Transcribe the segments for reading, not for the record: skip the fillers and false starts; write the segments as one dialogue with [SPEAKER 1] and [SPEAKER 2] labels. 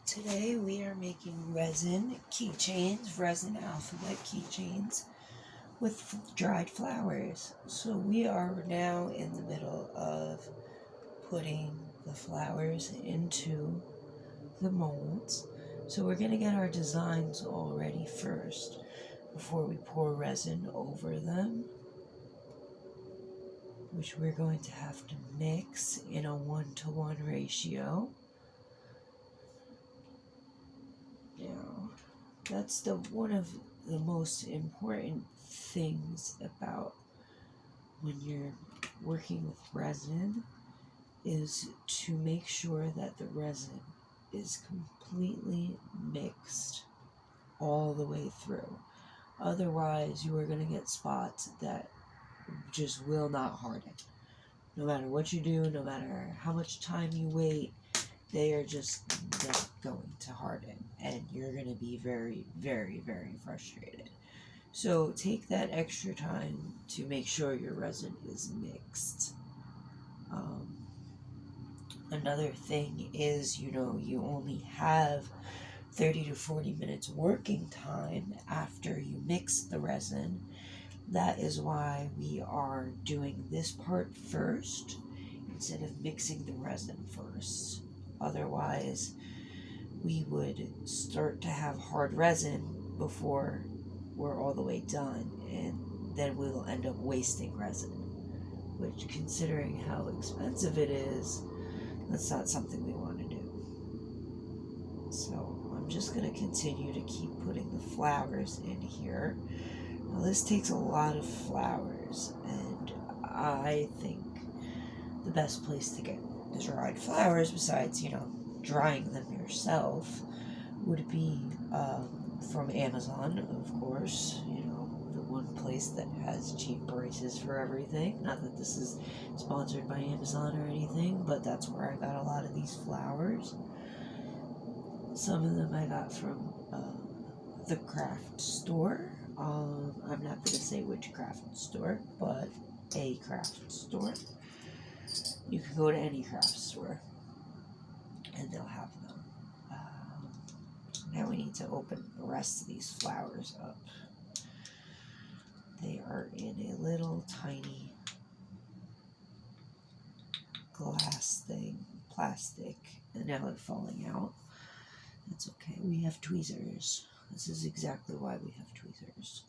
[SPEAKER 1] Today we are making resin keychains, resin alphabet keychains with dried flowers. So we are now in the middle of putting the flowers into the molds. So we're going to get our designs all ready first before we pour resin over them, which we're going to have to mix in a 1-to-1 ratio. Now, that's one of the most important things about when you're working with resin is to make sure that the resin is completely mixed all the way through. Otherwise, you are going to get spots that just will not harden. No matter what you do, no matter how much time you wait, they are just not going to harden, and you're going to be very, very, very frustrated. So take that extra time to make sure your resin is mixed. Another thing is, you only have 30 to 40 minutes working time after you mix the resin. That is why we are doing this part first instead of mixing the resin first. Otherwise, we would start to have hard resin before we're all the way done, and then we will end up wasting resin, which, considering how expensive it is, that's not something we want to do. So I'm just going to continue to keep putting the flowers in here. Now this takes a lot of flowers, and I think the best place to get the dried flowers, besides, drying them yourself, would be from Amazon, of course. The one place that has cheap prices for everything. Not that this is sponsored by Amazon or anything, but that's where I got a lot of these flowers. Some of them I got from the craft store. I'm not going to say which craft store, but a craft store. You can go to any craft store and they'll have them. Now we need to open the rest of these flowers up. They are in a little tiny glass thing, plastic, and now they're falling out. That's okay. We have tweezers. This is exactly why we have tweezers.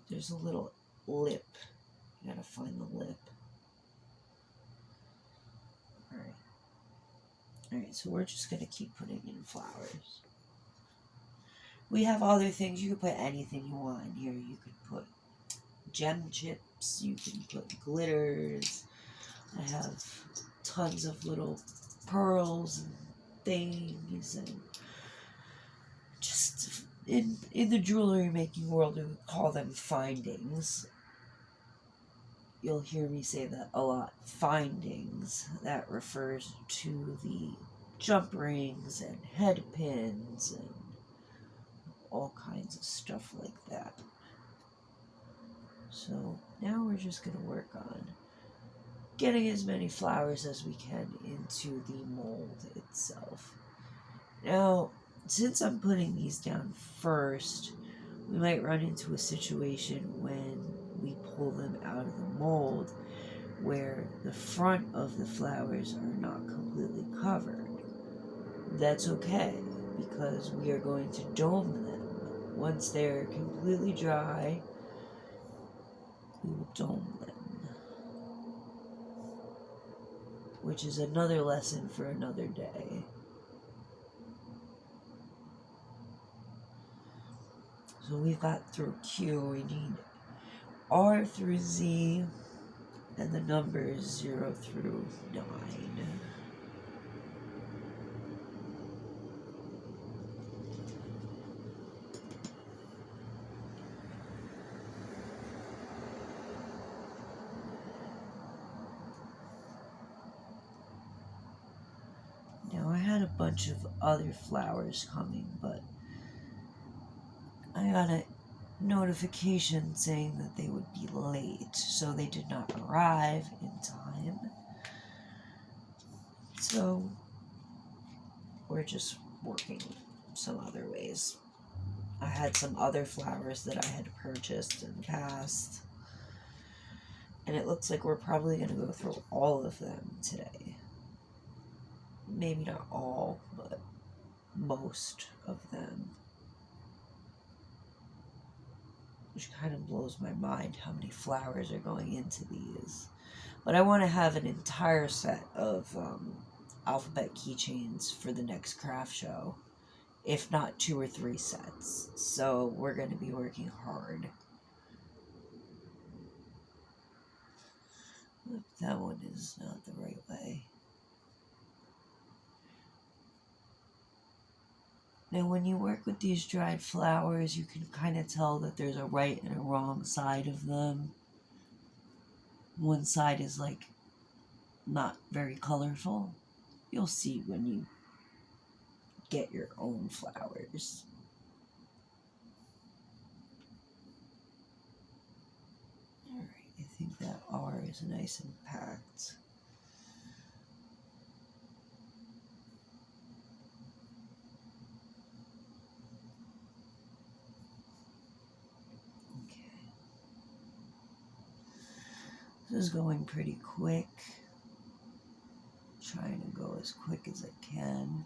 [SPEAKER 1] There's a little lip. You gotta find the lip. Alright, so we're just going to keep putting in flowers. We have other things. You could put anything you want in here. You could put gem chips. You can put glitters. I have tons of little pearls and things. And just in the jewelry making world, we would call them findings. You'll hear me say that a lot. Findings. That refers to the jump rings and head pins and all kinds of stuff like that. So now we're just going to work on getting as many flowers as we can into the mold itself. Now, since I'm putting these down first, we might run into a situation when we pull them out of the mold where the front of the flowers are not completely covered. That's okay, because we are going to dome them. Once they're completely dry, we will dome them, which is another lesson for another day. So we've got through Q, we need R through Z, and the numbers 0 through 9. Now I had a bunch of other flowers coming, but I got a notification saying that they would be late, so they did not arrive in time. So we're just working some other ways. I had some other flowers that I had purchased in the past, and it looks like we're probably going to go through all of them today. Maybe not all, but most of them. Which kind of blows my mind how many flowers are going into these. But I want to have an entire set of alphabet keychains for the next craft show, if not 2 or 3 sets. So we're going to be working hard. Look, that one is not the right way. Now, when you work with these dried flowers, you can kind of tell that there's a right and a wrong side of them. One side is like not very colorful. You'll see when you get your own flowers. Alright, I think that R is nice and packed. Okay. This is going pretty quick. Trying to go as quick as I can.